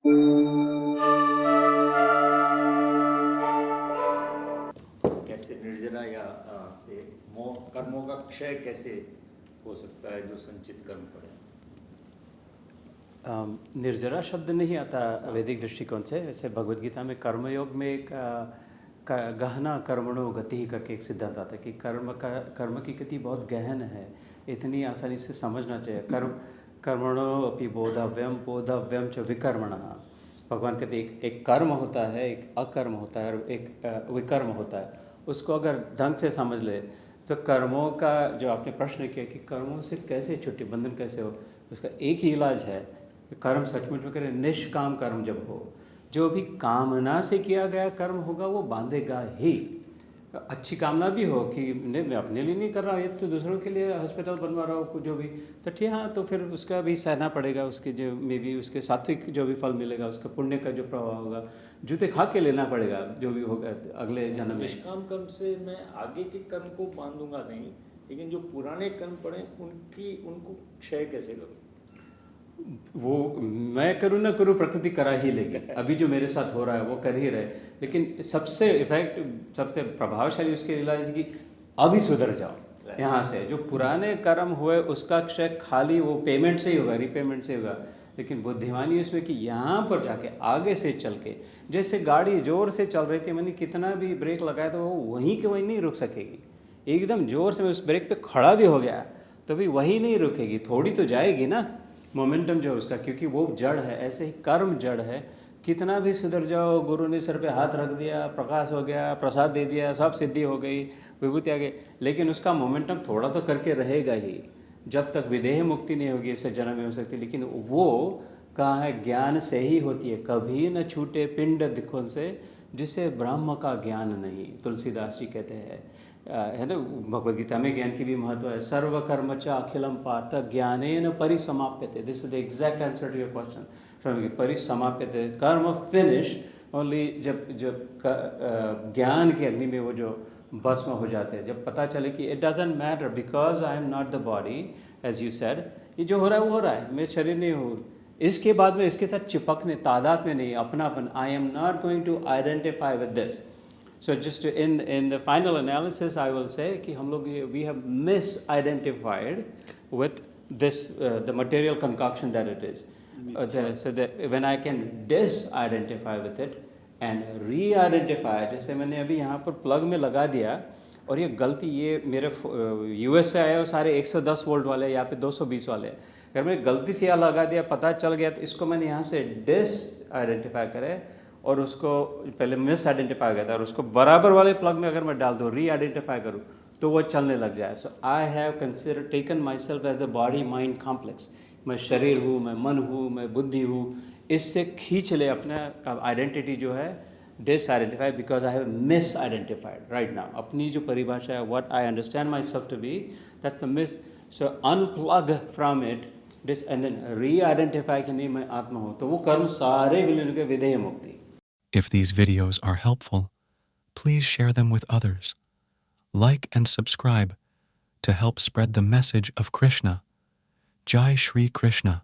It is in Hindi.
कैसे निर्जरा या से मोह कर्मों का क्षय कैसे हो सकता है जो संचित कर्म पड़े? निर्जरा शब्द नहीं आता वैदिक दृष्टिकोण से। ऐसे भगवद गीता में कर्मयोग में एक गहना कर्मणो गति करके एक सिद्धांत आता है कि कर्म की गति बहुत गहन है, इतनी आसानी से समझना चाहिए। कर्मणो अपि बोधव्यम बोधव्यम च विकर्मणः। भगवान कहते एक कर्म होता है, एक अकर्म होता है और एक विकर्म होता है। उसको अगर ढंग से समझ ले तो कर्मों का जो आपने प्रश्न किया कि कर्मों से कैसे छुट्टी, बंधन कैसे हो, उसका एक ही इलाज है कि कर्म सचमुच में करें। निष्काम कर्म जब हो, जो भी कामना से किया गया कर्म होगा वो बांधेगा ही। अच्छी कामना भी हो कि मैं अपने लिए नहीं कर रहा हूँ, ये तो दूसरों के लिए हॉस्पिटल बनवा रहा हूँ कुछ जो भी, तो ठीक, हाँ, तो फिर उसका भी सहना पड़ेगा। उसके जो मे भी उसके सात्विक जो भी फल मिलेगा, उसका पुण्य का जो प्रभाव होगा, जूते खा के लेना पड़ेगा जो भी होगा अगले जन्म में। निष्काम कर्म से मैं आगे के कर्म को बांधूंगा नहीं, लेकिन जो पुराने कर्म पड़े उनको क्षय कैसे करूँ? वो मैं करूँ ना करूँ, प्रकृति करा ही लेगी। अभी जो मेरे साथ हो रहा है वो कर ही रहे, लेकिन सबसे सबसे प्रभावशाली उसके इलाज की अभी सुधर जाओ यहाँ से। जो पुराने कर्म हुए उसका क्षय खाली वो पेमेंट से ही होगा, रीपेमेंट से होगा। लेकिन बुद्धिमानी इसमें कि यहाँ पर जाके आगे से चल के, जैसे गाड़ी जोर से चल रही थी, मैंने कितना भी ब्रेक लगाया तो वो वहीं के वहीं नहीं रुक सकेगी। एकदम जोर से मैं उस ब्रेक पे खड़ा भी हो गया तो भी वही नहीं रुकेगी, थोड़ी तो जाएगी ना मोमेंटम जो उसका, क्योंकि वो जड़ है। ऐसे ही कर्म जड़ है। कितना भी सुधर जाओ, गुरु ने सर पे हाथ रख दिया, प्रकाश हो गया, प्रसाद दे दिया, सब सिद्धि हो गई, विभूति आ गई, लेकिन उसका मोमेंटम थोड़ा तो करके रहेगा ही जब तक विदेह मुक्ति नहीं होगी। इससे जन्म में हो सकती, लेकिन वो कहाँ है? ज्ञान से ही होती है। कभी न छूटे पिंड दिखों से जिसे ब्रह्म का ज्ञान नहीं, तुलसीदास जी कहते हैं। है ना, भगवद गीता में ज्ञान की भी महत्व है। सर्व कर्म च अखिलम पार्थ ज्ञानेन परिसमाप्यते। This is the exact answer to your question. From परिसमाप्यते, कर्म फिनिश ओनली जब जब ज्ञान के अग्नि में वो जो भस्म हो जाते हैं, जब पता चले कि it doesn't matter because I am not the body, as you said, ये जो हो रहा है वो हो रहा है, मैं शरीर नहीं हूँ। इसके बाद में इसके साथ चिपकने, तादाद में नहीं, अपनापन, I am not going to identify with this. So just in the final analysis, I will say कि हम लोग we have misidentified with this the material concoction that it is. So that when I can disidentify with it and re-identify, जैसे मैंने अभी यहाँ पर प्लग में लगा दिया और ये गलती, ये मेरे यूएस से आए हो सारे 110 वोल्ट वाले या फिर 220 वाले, अगर मैंने गलती से यहाँ लगा दिया, पता चल गया, तो इसको मैंने यहाँ से डिसआइडेंटिफाई करे और उसको पहले मिस आइडेंटिफाई हो गया था, और उसको बराबर वाले प्लग में अगर मैं डाल दूँ, री आइडेंटिफाई करूँ, तो वो चलने लग जाए। So I have consider taken myself as the body mind complex. मैं शरीर हूँ, मैं मन हूँ, मैं बुद्धि हूँ, इससे खींच ले अपना आइडेंटिटी जो है, disidentify, because I have misidentified right now. अपनी जो परिभाषा है, what I understand myself to be, that's the miss. So unplug from it, dis and then reidentify कि नहीं मैं आत्मा हूँ, तो वो कर्म सारे विलीन के विधेय मुक्ति। If these videos are helpful, please share them with others. Like and subscribe to help spread the message of Krishna. Jai Shri Krishna.